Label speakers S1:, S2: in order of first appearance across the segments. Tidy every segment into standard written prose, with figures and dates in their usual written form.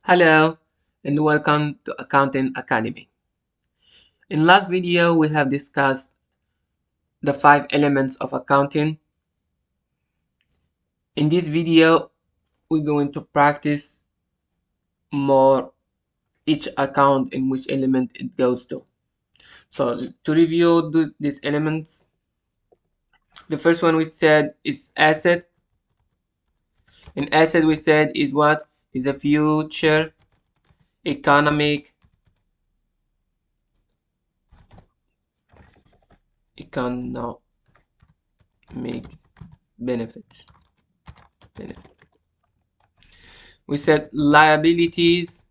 S1: Hello and welcome to Accounting Academy. In last video we have discussed the 5 elements of accounting. In this video we're going to practice more each account in which element it goes to. So to review these elements, the first one we said is asset. An asset we said is what? Is a future economic benefits. We said liabilities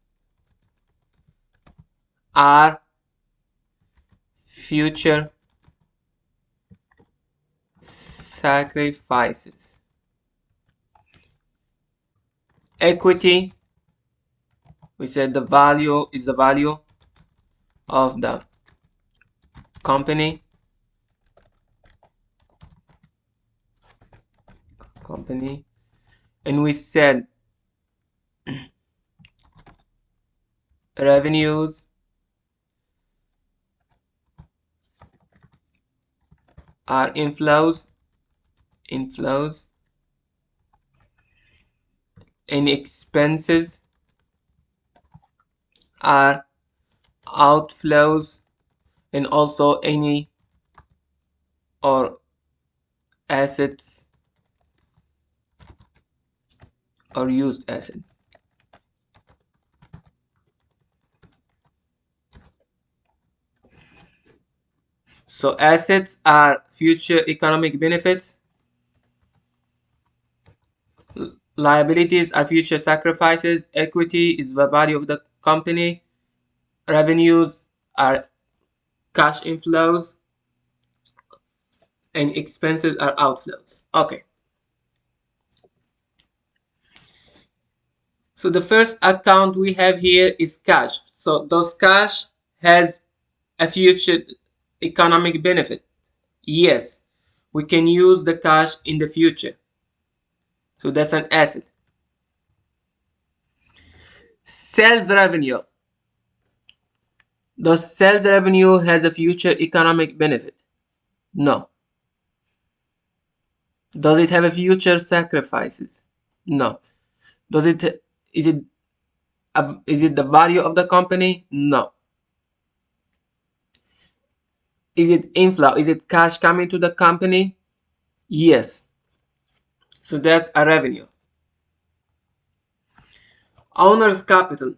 S1: are future sacrifices. Equity, we said the value is the value of the company. And we said revenues are inflows, and expenses are outflows, and also any or assets or used assets. So assets are future economic benefits. Liabilities are future sacrifices. Equity is the value of the company. Revenues are cash inflows. And expenses are outflows. Okay. So the first account we have here is cash. So does cash has a future economic benefit? Yes, we can use the cash in the future. So that's an asset. Sales revenue. Does sales revenue has a future economic benefit? No. Does it have a future sacrifices? No. Is it the value of the company? No. Is it inflow? Is it cash coming to the company? Yes. So that's a revenue. Owner's capital.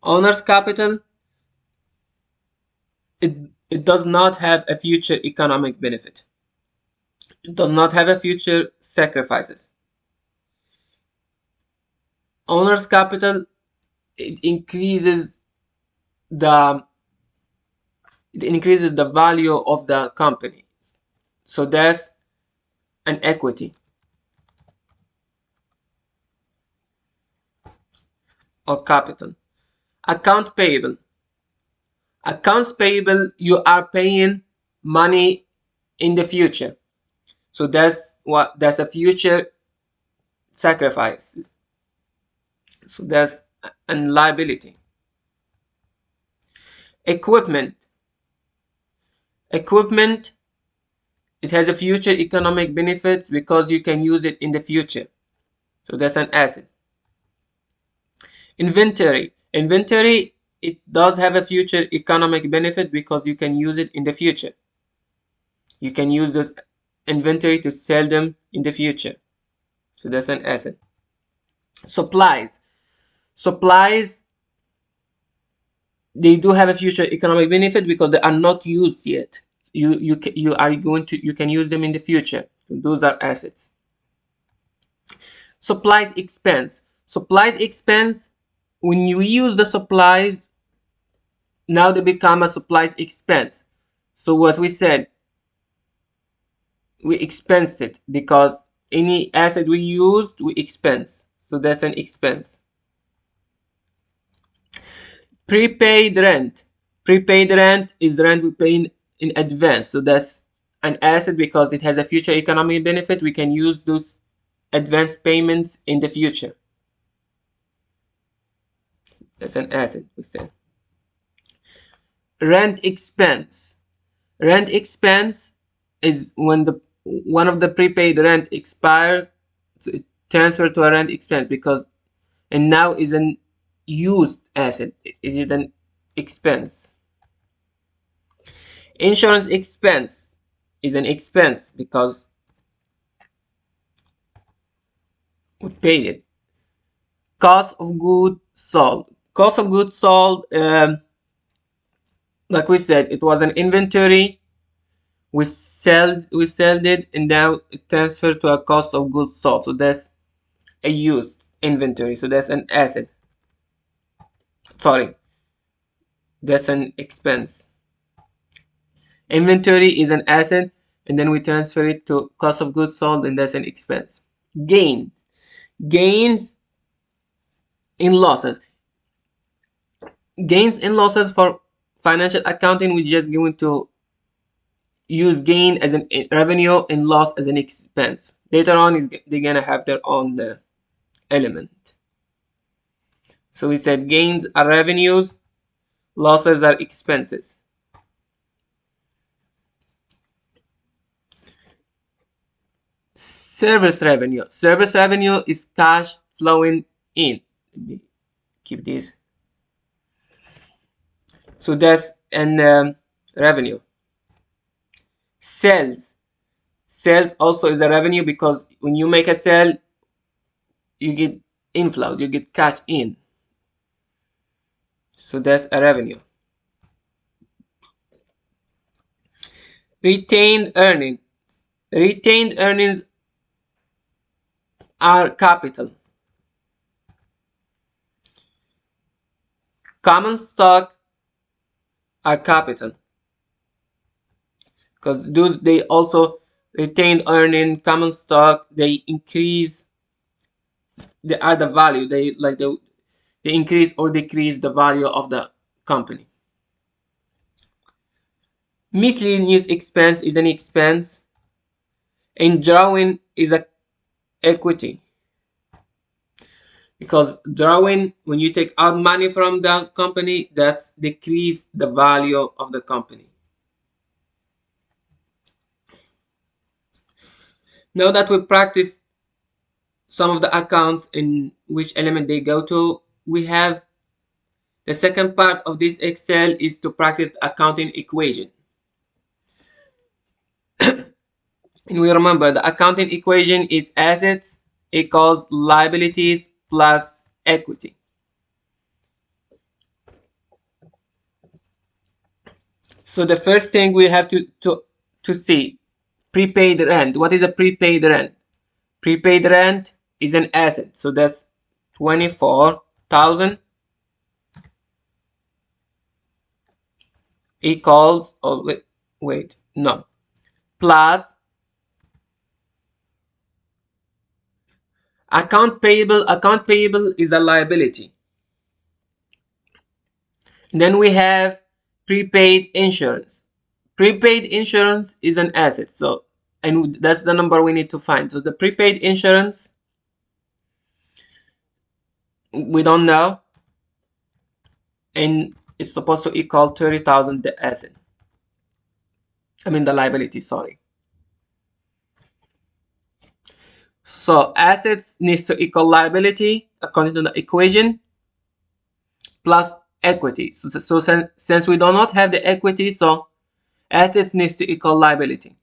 S1: Owner's capital, it does not have a future economic benefit. It does not have a future sacrifices. Owner's capital, it increases the value of the company. So that's an equity or capital. Account payable. Accounts payable, you are paying money in the future. So that's a future sacrifice. So that's a liability. Equipment, it has a future economic benefit because you can use it in the future. So that's an asset. Inventory, it does have a future economic benefit because you can use it in the future. You can use this inventory to sell them in the future. So that's an asset. Supplies, they do have a future economic benefit because they are not used yet. You can use them in the future. So those are assets. Supplies expense, when you use the supplies, now they become a supplies expense. So what we said, we expense it because any asset we used, we expense. So that's an expense. Prepaid rent is the rent we pay in advance. So that's an asset because it has a future economic benefit. We can use those advance payments in the future. That's an asset, we said. Rent expense. Rent expense is when the one of the prepaid rent expires, so it transfers to a rent expense because and now is an used asset. Is it an expense? Insurance expense is an expense because we paid it. Cost of goods sold. Cost of goods sold, like we said, it was an inventory. We sold it, and now it transferred to a cost of goods sold. So that's a used inventory. So that's an asset. Sorry, that's an expense. Inventory is an asset, and then we transfer it to cost of goods sold, and that's an expense. Gain. Gains in losses. Gains and losses for financial accounting, we're just going to use gain as an revenue and loss as an expense. Later on, they're gonna have their own element. So we said gains are revenues, losses are expenses. Service revenue. Service revenue is cash flowing in. Let me keep this. So that's an revenue. Sales. Sales also is a revenue because when you make a sale, you get inflows, you get cash in. So that's a revenue. Retained earnings. Retained earnings are capital. Common stock are capital because those they also retained earning common stock, they increase, they are the value, they increase or decrease the value of the company. Miscellaneous expense is an expense, and drawing is a equity because drawing, when you take out money from the company, that's decrease the value of the company. Now that we practice some of the accounts in which element they go to, we have the second part of this Excel is to practice the accounting equation. And we remember the accounting equation is assets equals liabilities plus equity. So the first thing we have to see, prepaid rent. What is a prepaid rent? Prepaid rent is an asset. So that's 24,000 equals, oh wait, no, plus account payable. Account payable is a liability. And then we have prepaid insurance. Prepaid insurance is an asset. So, and that's the number we need to find. So the prepaid insurance, we don't know, and it's supposed to equal 30,000 the asset. I mean the liability, sorry. So assets needs to equal liability according to the equation plus equity. So since we do not have the equity, so assets needs to equal liability.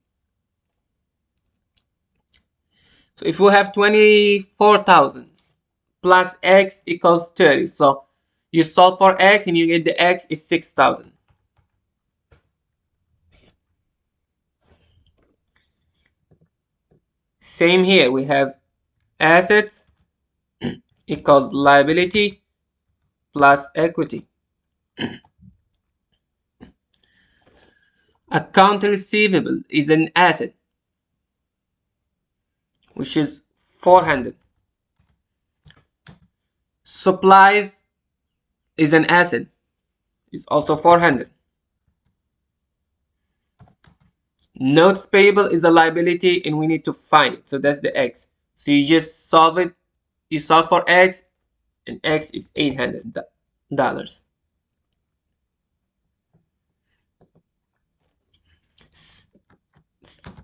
S1: So if we have 24,000 plus x equals 30, so you solve for x and you get the x is 6,000. Same here, we have assets equals liability plus equity. Account receivable is an asset, which is 400. Supplies is an asset, it's also 400. Notes payable is a liability and we need to find it, so that's the x. So you just solve it, you solve for x, and x is 800.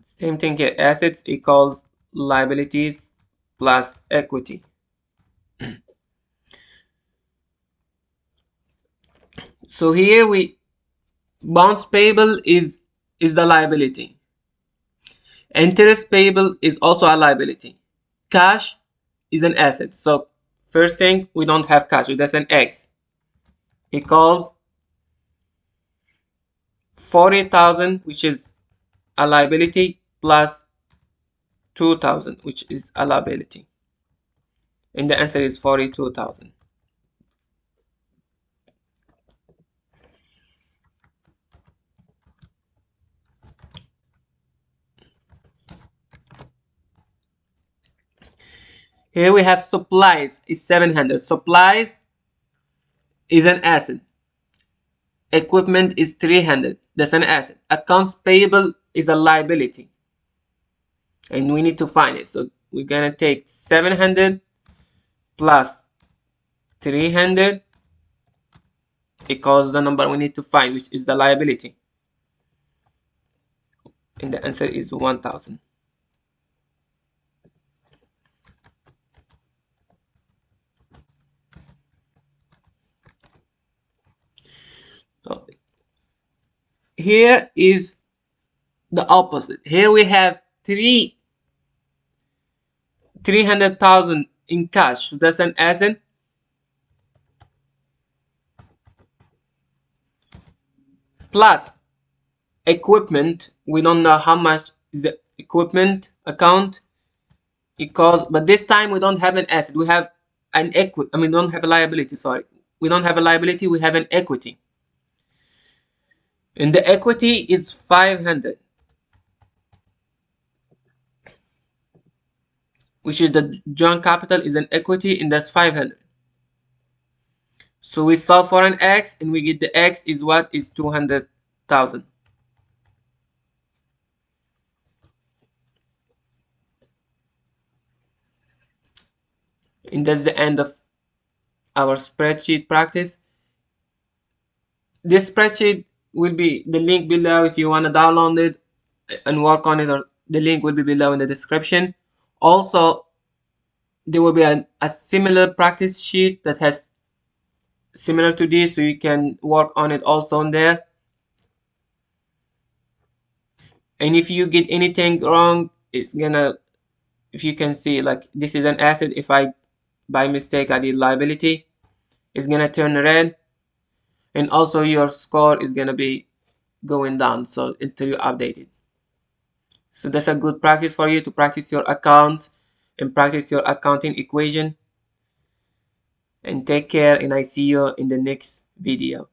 S1: Same thing here, assets equals liabilities plus equity. So here bonds payable is the liability. Interest payable is also a liability. Cash is an asset. So first thing, we don't have cash, so that's an X. Equals 40,000, which is a liability, plus 2,000, which is a liability. And the answer is 42,000. Here we have supplies is 700. Supplies is an asset. Equipment is 300. That's an asset. Accounts payable is a liability. And we need to find it. So we're going to take 700 plus 300 equals the number we need to find, which is the liability. And the answer is 1,000. So here is the opposite. Here we have 300,000 in cash. So that's an asset. Plus equipment. We don't know how much is the equipment account equals, but this time we don't have an asset. We have an equity. I mean, we don't have a liability. Sorry, we don't have a liability. We have an equity. And the equity is 500, which is the joint capital is an equity, and that's 500. So we solve for an X, and we get the X is what is 200,000. And that's the end of our spreadsheet practice. This spreadsheet will be the link below if you want to download it and work on it, or the link will be below in the description. Also, there will be a similar practice sheet that has similar to this, so you can work on it also on there. And if you get anything wrong, it's gonna, if you can see, like this is an asset. If I by mistake I did liability, it's gonna turn red, and also your score is gonna be going down so until you update it. So that's a good practice for you to practice your accounts and practice your accounting equation. And take care, and I see you in the next video.